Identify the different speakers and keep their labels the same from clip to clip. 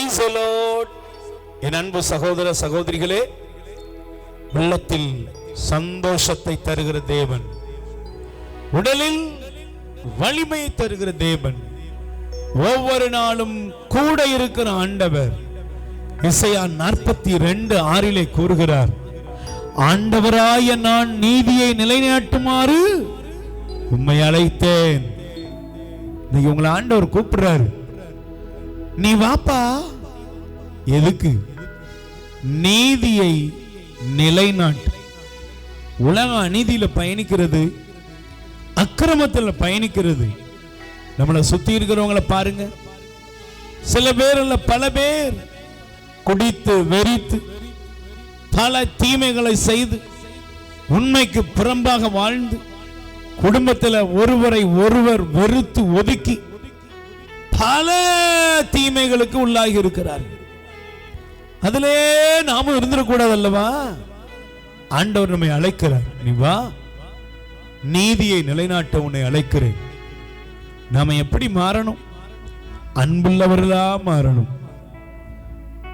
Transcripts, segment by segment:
Speaker 1: Praise the Lord. என் அன்பு சகோதர சகோதரிகளே, உள்ளத்தில் சந்தோஷத்தை தருகிற தேவன், உடலில் வலிமையை தருகிற தேவன், ஒவ்வொரு நாளும் கூட இருக்கிற ஆண்டவர். எசையா 42:6 கூறுகிறார், ஆண்டவராய நான் நீதியை நிலைநாட்டுமாறு உம்மை அழைத்தேன். இன்னைக்கு உங்களை ஆண்டவர் கூப்பிடுறாரு, நீ வாப்பா. எதுக்கு? நீதியை நிலைநாட்டு. உலகம் அநீதியில பயணிக்கிறது, அக்கிரமத்தில் பயணிக்கிறது. நம்மளை சுத்தி இருக்கிறவங்களை பாருங்க. சில பேர் இல்ல, பல பேர் குடித்து வெறித்து பல தீமைகளை செய்து உண்மைக்கு புறம்பாக வாழ்ந்து குடும்பத்தில் ஒருவரை ஒருவர் வெறுத்து ஒதுக்கி பல தீமைகளுக்கு உள்ளாகி இருக்கிறார்கள். அதிலே நாமும் இருந்துடக்கூடாது அல்லவா? ஆண்டவர் நம்மை அழைக்கிறார், நீ வா, நீதியை நிலைநாட்ட உன்னை அழைக்கிறேன். நாம எப்படி மாறணும்? அன்புள்ளவர்களா மாறணும்.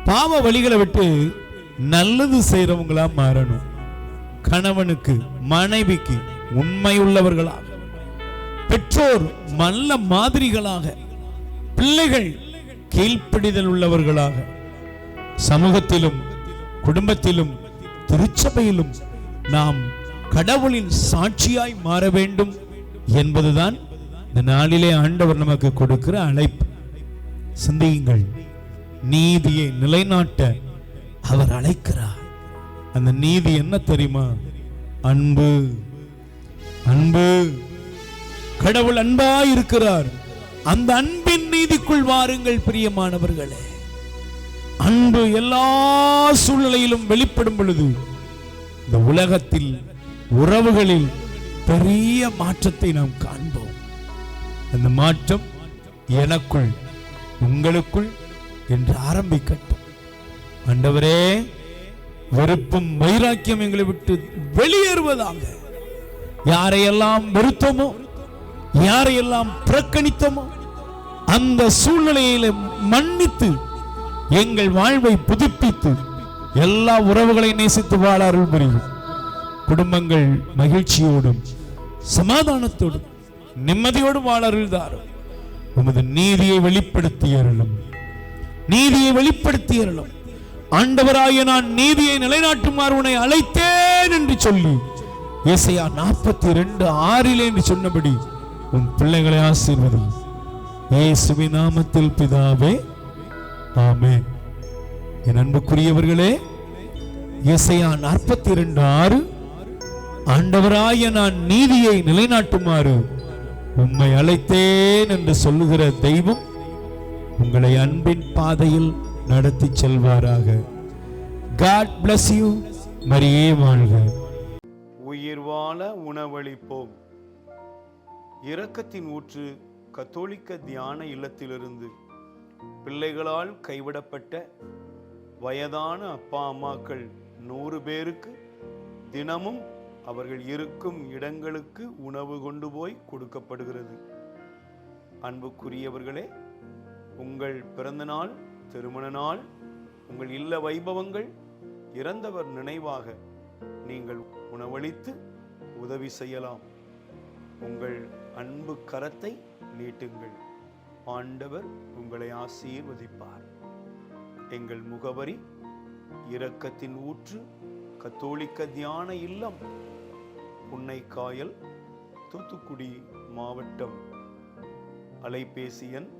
Speaker 1: பாவ வழிகளை விட்டு நல்லது செய்யறவங்களா மாறணும். கணவனுக்கு மனைவிக்கு உண்மை உள்ளவர்களாக, பெற்றோர் நல்ல மாதிரிகளாக, பிள்ளைகள் கீழ்ப்படிதல் உள்ளவர்களாக, சமூகத்திலும் குடும்பத்திலும் திருச்சபையிலும் நாம் கடவுளின் சாட்சியாய் மாற வேண்டும் என்பதுதான் இந்த நாளிலே ஆண்டவர் நமக்கு கொடுக்கிற அழைப்பு. சிந்தியுங்கள், நீதியை நிலைநாட்ட அவர் அழைக்கிறார். அந்த நீதி என்ன தெரியுமா? அன்பு. அன்பு. கடவுள் அன்பாய் இருக்கிறார். அந்த அன்பின் நீதிக்குள் வாருங்கள் பிரியமானவர்களே. அன்பு எல்லா சூழ்நிலையிலும் வெளிப்படும் பொழுது இந்த உலகத்தில் உறவுகளில் பெரிய மாற்றத்தை நாம் காண்போம். அந்த மாற்றம் எனக்குள் உங்களுக்குள் என்று ஆரம்பிக்கட்டும். ஆண்டவரே, வெறுப்பும் வைராக்கியம் எங்களை விட்டு வெளியேறுவதாக. யாரையெல்லாம் வெறுத்தோமோ, யாரையெல்லாம் புறக்கணித்தோமோ அந்த சூழ்நிலையில மன்னித்து எங்கள் வாழ்வை புதுப்பித்து எல்லா உறவுகளை நேசித்து வாழ அருள் புரியும். குடும்பங்கள் மகிழ்ச்சியோடும் சமாதானத்தோடும் நிம்மதியோடும் வாழ அருள் தாரும். உமது நீதியை வெளிப்படுத்தி அருளும். நீதியை வெளிப்படுத்தி அருளும். ஆண்டவராய நான் நீதியை நிலைநாட்டுமாறு உன்னை அழைத்தேன் என்று சொல்லி எசையா 42:6 என்று சொன்னபடி உன் பிள்ளைகளை ஆசீர்வதி. இயேசுவின் நாமத்தில் பிதாவே, ஆமென். என் அன்புக்குரியவர்களே, எசையா 42:6 ஆண்டவராய நான் நீதியை நிலைநாட்டுமாறு உம்மை அழைத்தேன் என்று சொல்லுகிற தெய்வம் உங்களை அன்பின் பாதையில் நடத்தி செல்வாராக. God bless you. மரியே வாழ்க.
Speaker 2: உயிர் வாழ உணவளிப்போம். இரக்கத்தின் ஊற்று கத்தோலிக்க தியான இல்லத்திலிருந்து பிள்ளைகளால் கைவிடப்பட்ட வயதான அப்பா அம்மாக்கள் 100 பேருக்கு தினமும் அவர்கள் இருக்கும் இடங்களுக்கு உணவு கொண்டு போய் கொடுக்கப்படுகிறது. அன்புக்குரியவர்களே, உங்கள் பிறந்த நாள், திருமண நாள், உங்கள் இல்ல வைபவங்கள், இறந்தவர் நினைவாக நீங்கள் உணவளித்து உதவி செய்யலாம். உங்கள் அன்பு கரத்தை நீட்டுங்கள். ஆண்டவர் உங்களை ஆசீர்வதிப்பார். எங்கள் முகவரி: இரக்கத்தின் ஊற்று கத்தோலிக்க தியான இல்லம், புன்னைக்காயல், தூத்துக்குடி மாவட்டம். அலைபேசி எண்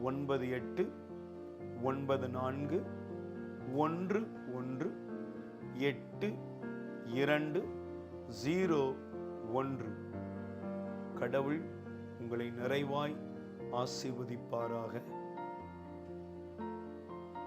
Speaker 2: 9894118201. கடவுள் உங்களை நிறைவாய் ஆசீர்வதிப்பாராக.